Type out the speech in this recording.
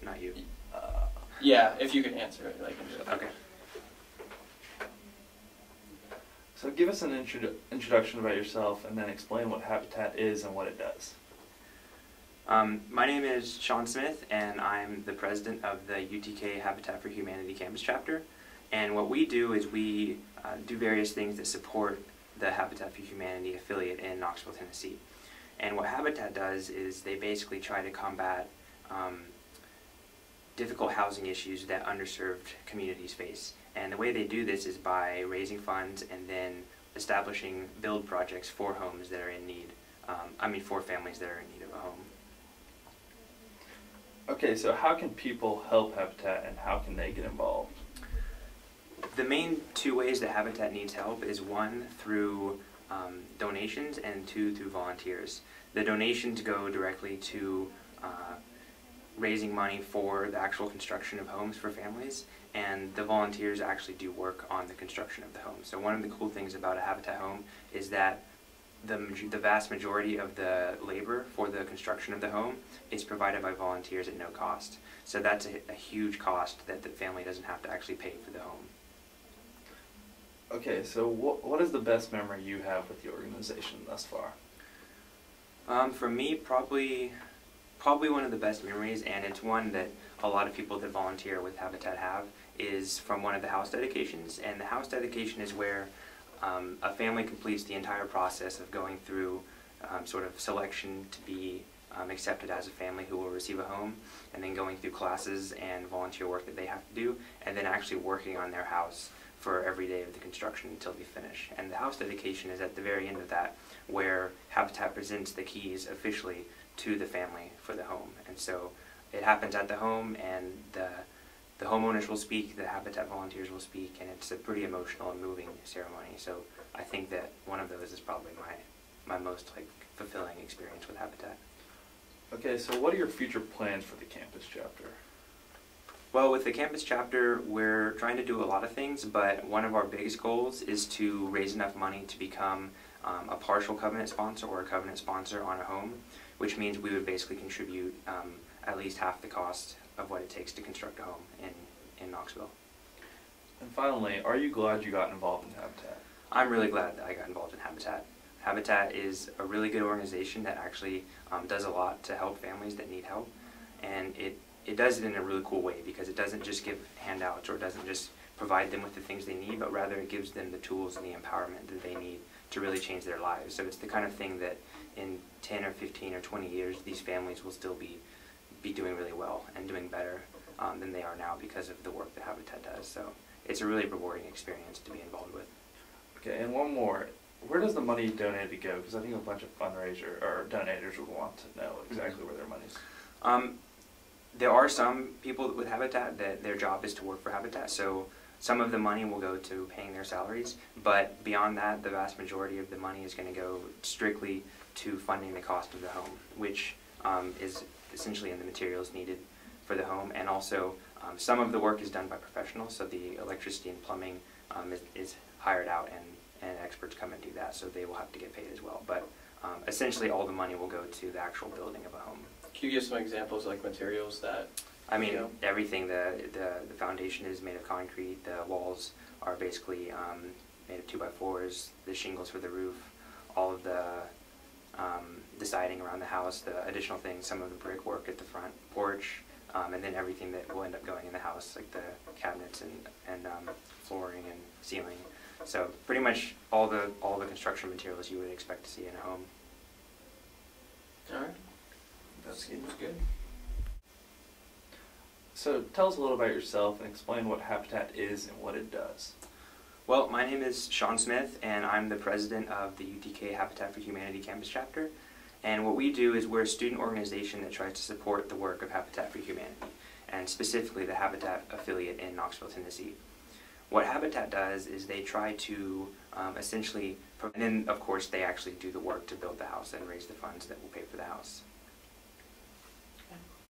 not you. Yeah, if you could answer it, I can do it. Okay. So give us an introduction about yourself and then explain what Habitat is and what it does. My name is Sean Smith, and I'm the president of the UTK Habitat for Humanity campus chapter. And what we do is we do various things that support the Habitat for Humanity affiliate in Knoxville, Tennessee. And what Habitat does is they basically try to combat difficult housing issues that underserved communities face. And the way they do this is by raising funds and then establishing build projects for homes that are in need, for families that are in need of a home. Okay, so how can people help Habitat and how can they get involved? The main two ways that Habitat needs help is one, through donations, and two, through volunteers. The donations go directly to raising money for the actual construction of homes for families, and the volunteers actually do work on the construction of the home. So one of the cool things about a Habitat home is that the vast majority of the labor for the construction of the home is provided by volunteers at no cost. So that's a huge cost that the family doesn't have to actually pay for the home. Okay, so what is the best memory you have with the organization thus far? For me, probably one of the best memories, and it's one that a lot of people that volunteer with Habitat have, is from one of the house dedications. And the house dedication is where a family completes the entire process of going through sort of selection to be accepted as a family who will receive a home, and then going through classes and volunteer work that they have to do, and then actually working on their house for every day of the construction until they finish. And the house dedication is at the very end of that, where Habitat presents the keys officially to the family for the home. And so it happens at the home, and the homeowners will speak, the Habitat volunteers will speak, and it's a pretty emotional and moving ceremony. So I think that one of those is probably my most fulfilling experience with Habitat. Okay, so what are your future plans for the campus chapter? Well, with the campus chapter, we're trying to do a lot of things, but one of our biggest goals is to raise enough money to become a partial covenant sponsor or a covenant sponsor on a home, which means we would basically contribute at least half the cost of what it takes to construct a home in Knoxville. And finally, are you glad you got involved in Habitat? I'm really glad that I got involved in Habitat. Habitat is a really good organization that actually does a lot to help families that need help, and it does it in a really cool way, because it doesn't just give handouts or doesn't just provide them with the things they need, but rather it gives them the tools and the empowerment that they need to really change their lives. So it's the kind of thing that in 10 or 15 or 20 years, these families will still be doing really well and doing better than they are now because of the work that Habitat does. So it's a really rewarding experience to be involved with. Okay, and one more. Where does the money donated go? Because I think a bunch of fundraisers or donators would want to know exactly where their money's. There are some people with Habitat that their job is to work for Habitat, so some of the money will go to paying their salaries, but beyond that, the vast majority of the money is going to go strictly to funding the cost of the home, which is essentially in the materials needed for the home. And also some of the work is done by professionals, so the electricity and plumbing is hired out, and experts come and do that, so they will have to get paid as well. But essentially all the money will go to the actual building of a home. Can you give some examples, like materials that? Everything. The foundation is made of concrete. The walls are basically made of 2x4s. The shingles for the roof, all of the siding around the house, the additional things, some of the brickwork at the front porch, and then everything that will end up going in the house, like the cabinets and flooring and ceiling. So pretty much all the construction materials you would expect to see in a home. All right. That seems good. So tell us a little about yourself and explain what Habitat is and what it does. Well, my name is Sean Smith, and I'm the president of the UTK Habitat for Humanity campus chapter. And what we do is we're a student organization that tries to support the work of Habitat for Humanity, and specifically the Habitat affiliate in Knoxville, Tennessee. What Habitat does is they try to essentially, and then of course they actually do the work to build the house and raise the funds that will pay for the house.